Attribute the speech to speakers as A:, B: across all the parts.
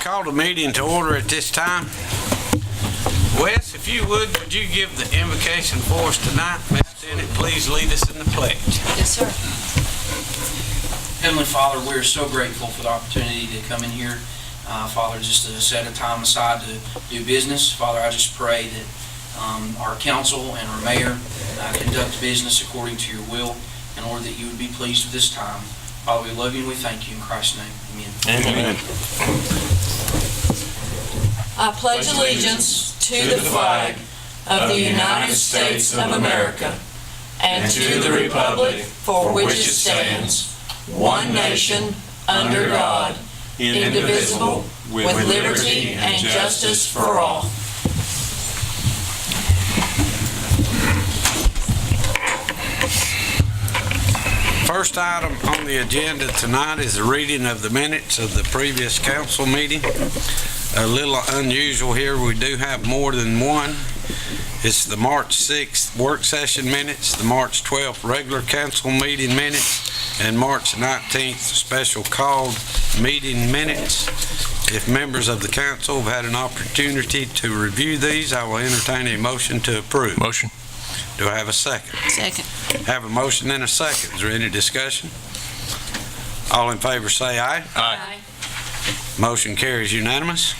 A: call the meeting to order at this time. Wes, if you would you give the invocation for us tonight? Mr. Tennant, please lead us in the pledge.
B: Yes, sir.
C: Heavenly Father, we're so grateful for the opportunity to come in here, Father, just to set a time aside to do business. Father, I just pray that our council and our mayor conduct business according to your will, in order that you would be pleased with this time. Father, we love you and we thank you in Christ's name. Amen.
A: Amen.
B: I pledge allegiance to the flag of the United States of America and to the republic for which it stands, one nation, under God, indivisible, with liberty and justice for all.
A: First item on the agenda tonight is the reading of the minutes of the previous council meeting. A little unusual here, we do have more than one. It's the March 6th work session minutes, the March 12th regular council meeting minutes, and March 19th special called meeting minutes. If members of the council have had an opportunity to review these, I will entertain a motion to approve.
D: Motion.
A: Do I have a second?
B: Second.
A: Have a motion and a second. Is there any discussion? All in favor say aye.
B: Aye.
A: Motion carries unanimous.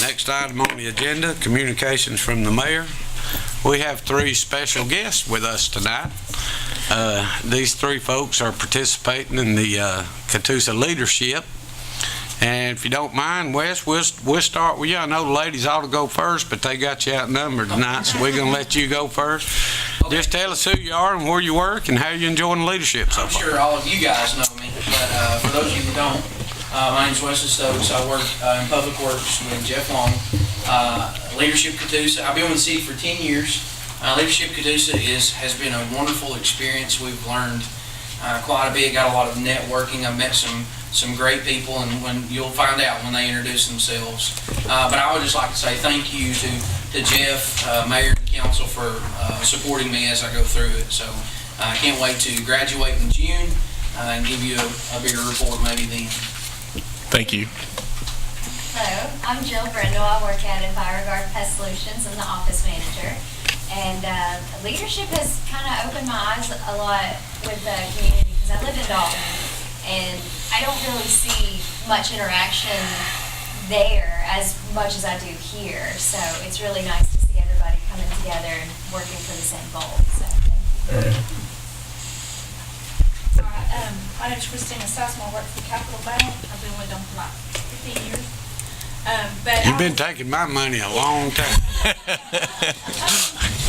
A: Next item on the agenda, communications from the mayor. We have three special guests with us tonight. These three folks are participating in the Catoosa leadership. And if you don't mind, Wes, we'll start with you. I know the ladies ought to go first, but they got you outnumbered tonight, so we're going to let you go first. Okay. Just tell us who you are and where you work and how you're enjoying the leadership so far.
C: I'm sure all of you guys know me, but for those of you who don't, my name's Wesley Stokes. I work in Public Works with Jeff Long. Leadership Catoosa, I've been with the city for 10 years. Leadership Catoosa has been a wonderful experience. We've learned quite a bit, got a lot of networking. I've met some great people, and when you'll find out when they introduce themselves. But I would just like to say thank you to Jeff, Mayor, and Council for supporting me as I go through it. So I can't wait to graduate in June and give you a bigger report maybe then.
D: Thank you.
E: Hello, I'm Jill Brendel. I work at EnviroGuard Pest Solutions. I'm the office manager. And leadership has kind of opened my eyes a lot with the community because I live in Dalton. And I don't really see much interaction there as much as I do here. So it's really nice to see everybody coming together and working for the same goal. So thank you.
F: All right, my name is Christina Sassman. I work for Capital Bank. I've been with them for like 15 years. But
A: You've been taking my money a long time.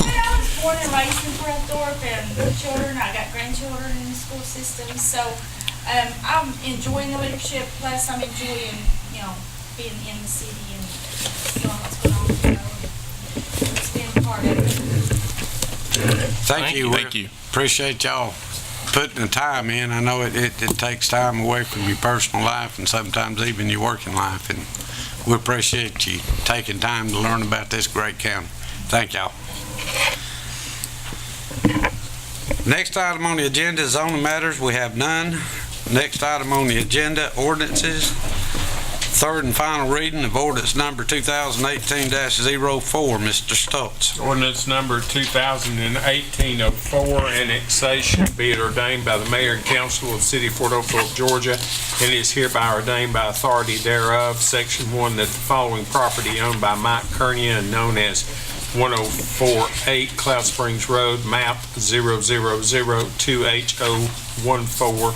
F: I was born and raised in Oglethorpe, and children. I got grandchildren in the school system. So I'm enjoying the leadership. Plus, I'm enjoying, being in the city and knowing what's going on. So it's been part of it.
A: Thank you.
D: Thank you.
A: Appreciate y'all putting the time in. I know it takes time away from your personal life and sometimes even your working life, and we appreciate you taking time to learn about this great county. Thank y'all. Next item on the agenda is zoning matters. We have none. Next item on the agenda, ordinances. Third and final reading of ordinance number 2018-04. Mr. Stoltz.
G: Ordinance number 2018-04, annexation, be it ordained by the mayor and council of the city of Fort Oglethorpe, Georgia, and is hereby ordained by authority thereof. Section 1, that the following property owned by Mike Kernia and known as 1048 Cloud Springs Road, map 000-2H014,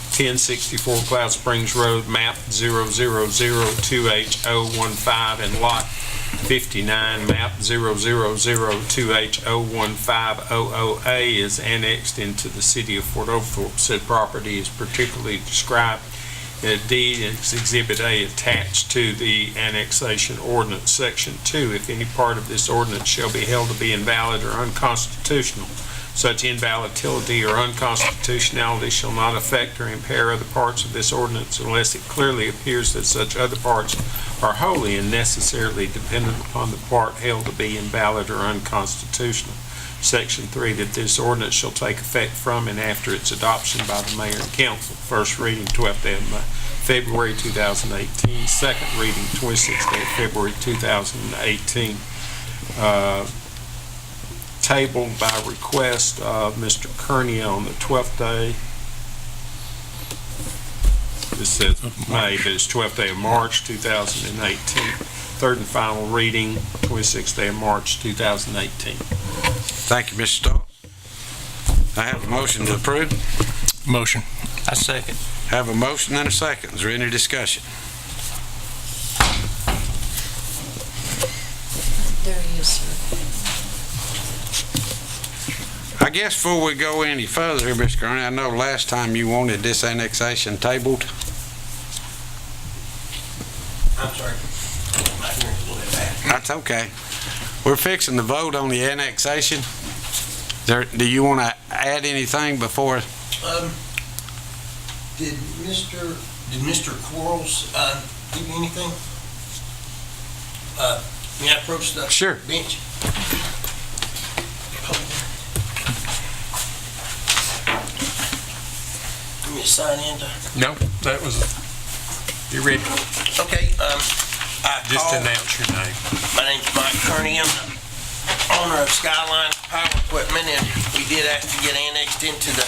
G: 1064 Cloud Springs Road, map 000-2H015, and lot 59, map 000-2H01500A is annexed into the city of Fort Oglethorpe. Said property is particularly described in a deed and is Exhibit A attached to the annexation ordinance. Section 2, if any part of this ordinance shall be held to be invalid or unconstitutional, such invalidatility or unconstitutionality shall not affect or impair other parts of this ordinance unless it clearly appears that such other parts are wholly and necessarily dependent upon the part held to be invalid or unconstitutional. Section 3, that this ordinance shall take effect from and after its adoption by the mayor and council. First reading, 12th and February 2018. Second reading, 26th day of February 2018. Tabled by request of Mr. Kearney on the 12th day. This says May, but it's 12th day of March 2018. Third and final reading, 26th day of March 2018.
A: Thank you, Mr. Stark. I have a motion to approve.
D: Motion.
B: I second.
A: Have a motion and a second. Is there any discussion?
B: There he is, sir.
A: I guess before we go any further, Mr. Kearney, I know last time you wanted this annexation tabled.
H: I'm sorry. My hearing's a little bit bad.
A: That's okay. We're fixing to vote on the annexation. Do you want to add anything before?
H: Did Mr. Quarles give you anything? May I approach the
A: Sure.
H: bench? Give me a sign in to...
D: No, that was, you ready?
H: Okay, I
D: Just
H: called...
D: announce your name.
H: My name's Mike Kearney. I'm the owner of Skyline Power Equipment, and we did have to get annexed into the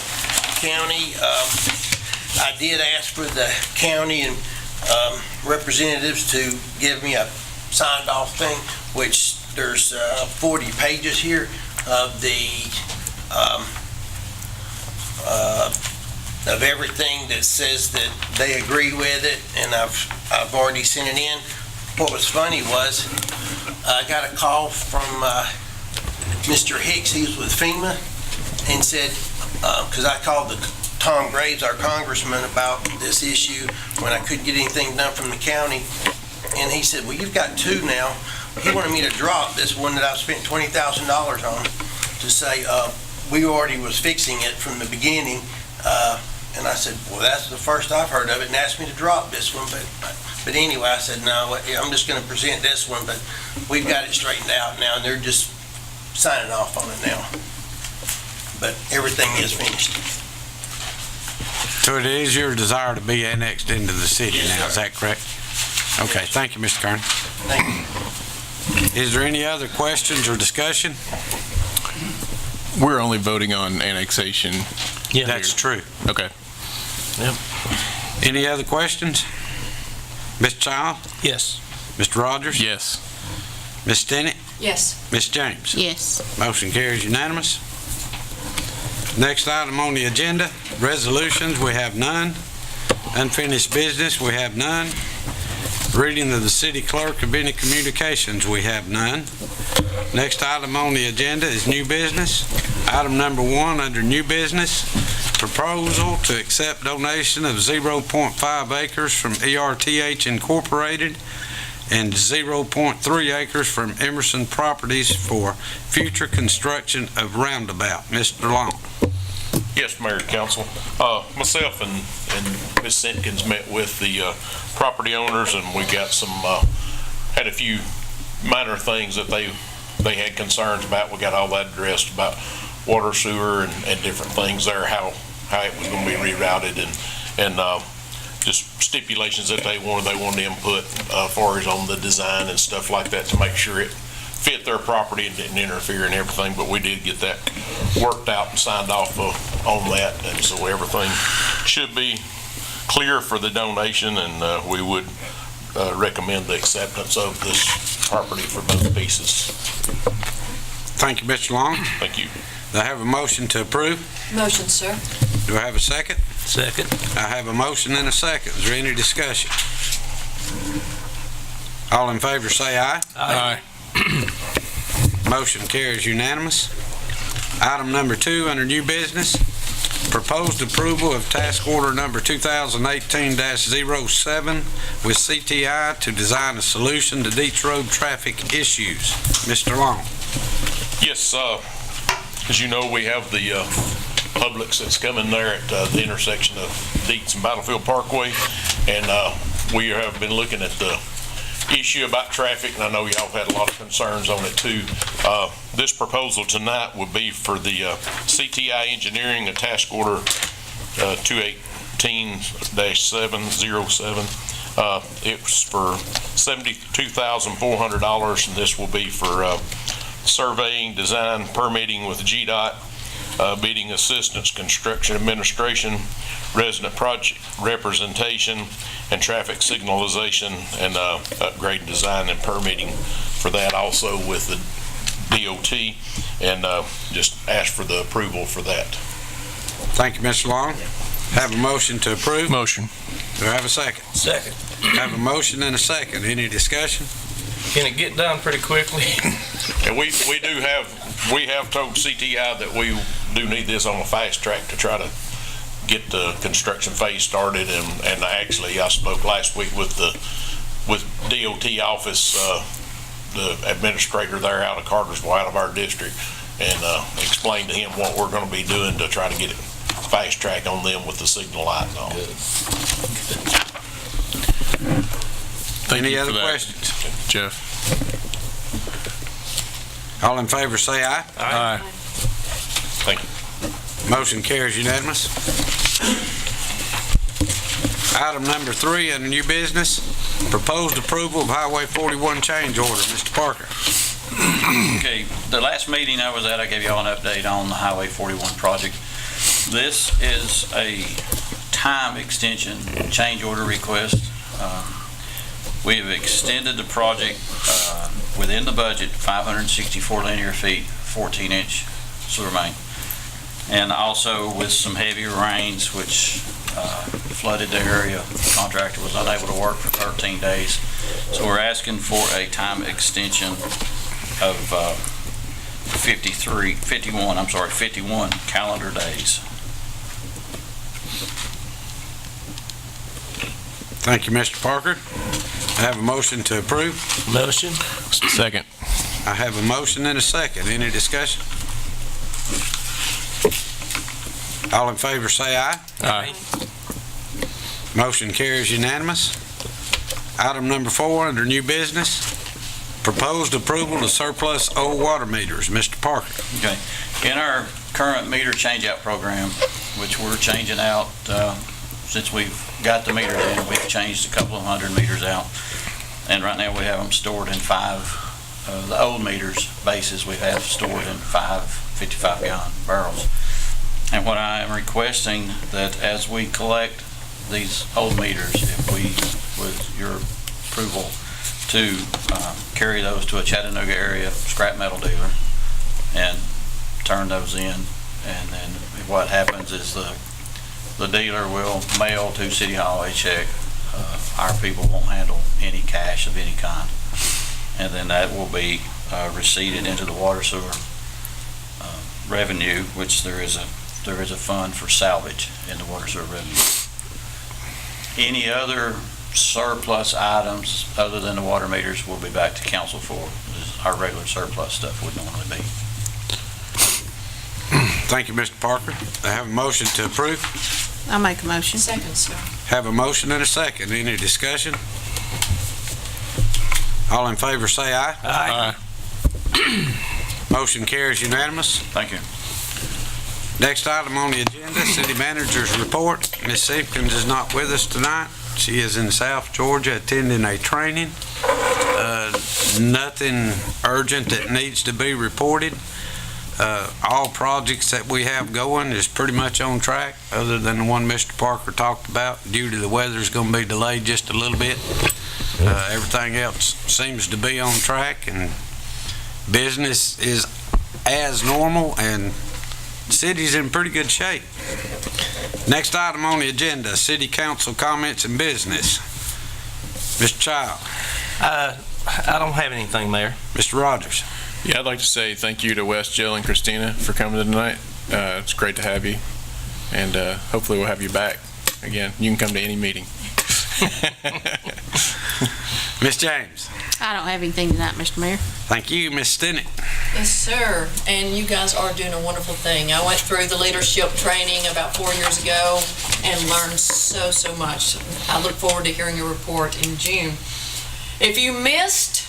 H: county. I did ask for the county and representatives to give me a signed-off thing, which there's 40 pages here of of everything that says that they agree with it, and I've already sent it in. What was funny was I got a call from Mr. Hicks, he was with FEMA, and said, because I called Tom Graves, our congressman, about this issue when I couldn't get anything done from the county, and he said, well, you've got two now. He wanted me to drop this one that I've spent $20,000 on to say we already was fixing it from the beginning, and I said, well, that's the first I've heard of it, and asked me to drop this one, but anyway, I said, no, I'm just going to present this one, but we've got it straightened out now, and they're just signing off on it now. But everything is finished.
A: So it is your desire to be annexed into the city
H: Yes,
A: now,
H: sir.
A: is that correct? Okay, thank you, Mr. Kearney.
H: Thank you.
A: Is there any other questions or discussion?
D: We're only voting on annexation.
B: Yeah.
A: That's true.
D: Okay.
A: Any other questions? Mr. Child?
B: Yes.
A: Mr. Rogers?
D: Yes.
A: Ms. Stinnett?
B: Yes.
A: Ms. James?
I: Yes.
A: Motion carries unanimous. Next item on the agenda, resolutions, we have none. Unfinished business, we have none. Reading of the city clerk of any communications, we have none. Next item on the agenda is new business. Item number 1 under new business, proposal to accept donation of 0.5 acres from ERTH Incorporated and 0.3 acres from Emerson Properties for future construction of roundabout. Mr. Long.
J: Yes, Mayor and Council. Myself and Ms. Simpkins met with the property owners, and we got some, had a few minor things that they had concerns about. We got all that addressed about water, sewer, and different things there, how it was going to be rerouted, and just stipulations that they wanted input as far as on the design and stuff like that to make sure it fit their property and didn't interfere and everything, but we did get that worked out and signed off on that, and so everything should be clear for the donation, and we would recommend the acceptance of this property for both pieces.
A: Thank you, Mr. Long.
J: Thank you.
A: Do I have a motion to approve?
B: Motion, sir.
A: Do I have a second?
B: Second.
A: I have a motion and a second. Is there any discussion? All in favor say aye.
D: Aye.
A: Motion carries unanimous. Item number 2 under new business, proposed approval of task order number 2018-07 with CTI to design a solution to Deets Road traffic issues. Mr. Long.
J: Yes, as you know, we have the Publix that's coming there at the intersection of Deets and Battlefield Parkway, and we have been looking at the issue about traffic, and I know y'all had a lot of concerns on it too. This proposal tonight would be for the CTI Engineering, a task order 14-707. It was for $72,400, and this will be for surveying, design, permitting with GDOT, bidding assistance, construction administration, resident project representation, and traffic signalization, and upgrade design and permitting for that also with the DOT, and just ask for the approval for that.
A: Thank you, Mr. Long. Have a motion to approve?
D: Motion.
A: Do I have a second?
I: Second.
A: Have a motion and a second. Any discussion?
I: Can it get done pretty quickly?
J: And we have told CTI that we do need this on a fast track to try to get the construction phase started, and actually I spoke last week with DOT office, the administrator there out of Cartersville, out of our district, and explained to him what we're going to be doing to try to get it fast track on them with the signal light and all.
A: Any other questions?
D: Jeff.
A: All in favor, say aye.
D: Aye.
J: Thank you.
A: Motion carries unanimous. Item number 3 under new business, proposed approval of Highway 41 change order. Mr. Parker.
K: Okay, the last meeting I was at, I gave you all an update on the Highway 41 project. This is a time extension change order request. We have extended the project within the budget, 564 linear feet, 14-inch sewer main. And also with some heavier rains, which flooded the area, the contractor was unable to work for 13 days. So we're asking for a time extension of 51 calendar days.
A: Thank you, Mr. Parker. I have a motion to approve.
I: Motion.
D: Second.
A: I have a motion and a second. Any discussion? All in favor, say aye.
D: Aye.
A: Motion carries unanimous. Item number 4 under new business, proposed approval of surplus old water meters. Mr. Parker.
K: Okay. In our current meter changeout program, which we're changing out since we've got the meters in, we've changed a couple of hundred meters out. And right now we have them stored in 5, the old meters bases we have stored in 5 55-gallon barrels. And what I am requesting that as we collect these old meters, if we, with your approval, to carry those to a Chattanooga area scrap metal dealer and turn those in, and then what happens is the dealer will mail to City Hall a check. Our people won't handle any cash of any kind, and then that will be receipted into the water sewer revenue, which there is a fund for salvage in the water sewer revenue. Any other surplus items other than the water meters will be back to council for our regular surplus stuff would normally be.
A: Thank you, Mr. Parker. I have a motion to approve.
B: I'll make a motion. Second, sir.
A: Have a motion and a second. Any discussion? All in favor, say aye.
I: Aye.
A: Motion carries unanimous.
K: Thank you.
A: Next item on the agenda, City Manager's report. Ms. Simpkins is not with us tonight. She is in South Georgia attending a training. Nothing urgent that needs to be reported. All projects that we have going is pretty much on track, other than the one Mr. Parker talked about. Due to the weather, is going to be delayed just a little bit. Everything else seems to be on track, and business is as normal, and the city's in pretty good shape. Next item on the agenda, City Council comments and business. Mr. Child.
I: I don't have anything, Mayor.
A: Mr. Rogers.
D: Yeah, I'd like to say thank you to Wes, Jill, and Christina for coming tonight. It's great to have you, and hopefully we'll have you back again. You can come to any meeting.
A: Ms. James.
B: I don't have anything tonight, Mr. Mayor.
A: Thank you, Ms. Stinnett.
B: Yes, sir. And you guys are doing a wonderful thing. I went through the leadership training about 4 years ago and learned so much. I look forward to hearing your report in June. If you missed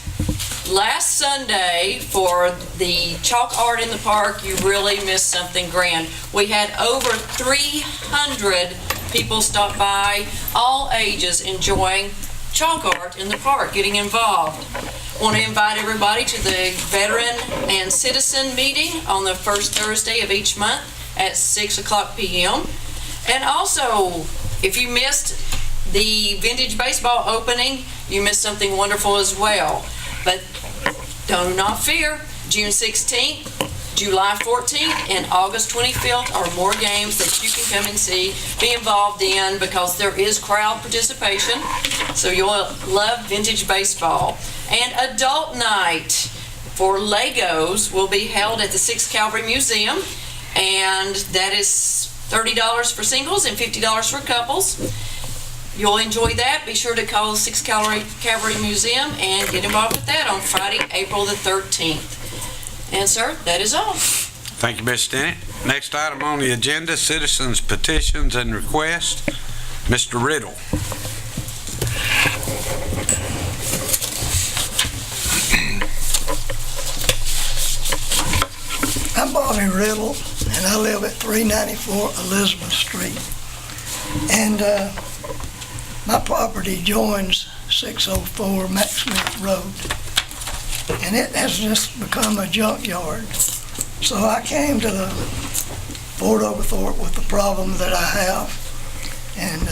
B: last Sunday for the chalk art in the park, you really missed something grand. We had over 300 people stop by, all ages enjoying chalk art in the park, getting involved. Want to invite everybody to the Veteran and Citizen meeting on the first Thursday of each month at 6:00 p.m. And also, if you missed the vintage baseball opening, you missed something wonderful as well. But do not fear, June 16th, July 14th, and August 25th are more games that you can come and see, be involved in, because there is crowd participation, so you'll love vintage baseball. And adult night for Legos will be held at the 6th Cavalry Museum, and that is $30 for singles and $50 for couples. You'll enjoy that. Be sure to call the 6th Cavalry Museum and get involved with that on Friday, April the 13th. And sir, that is all.
A: Thank you, Ms. Stinnett. Next item on the agenda, citizens petitions and requests. Mr. Riddle.
L: I'm Bobby Riddle, and I live at 394 Elizabeth Street. And my property joins 604 Maxmith Road, and it has just become a junkyard. So I came to the Fort Oglethorpe with the problem that I have, and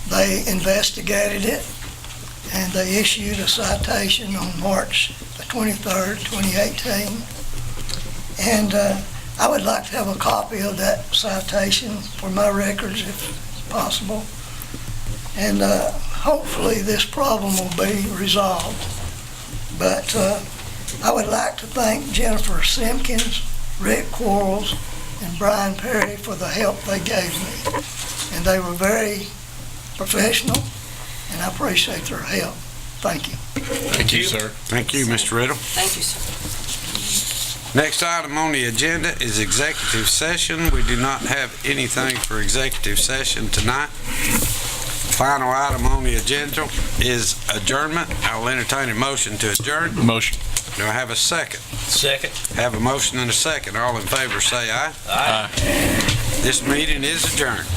L: they investigated it, and they issued a citation on March the 23rd, 2018. And I would like to have a copy of that citation for my records if possible. And hopefully this problem will be resolved. But I would like to thank Jennifer Simpkins, Rick Quarles, and Brian Perry for the help they gave me. And they were very professional, and I appreciate their help. Thank you.
D: Thank you, sir.
A: Thank you, Mr. Riddle.
B: Thank you, sir.
A: Next item on the agenda is executive session. We do not have anything for executive session tonight. Final item on the agenda is adjournment. I'll entertain a motion to adjourn.
D: Motion.
A: Do I have a second?
I: Second.
A: Have a motion and a second. All in favor say aye.
I: Aye.
A: This meeting is adjourned.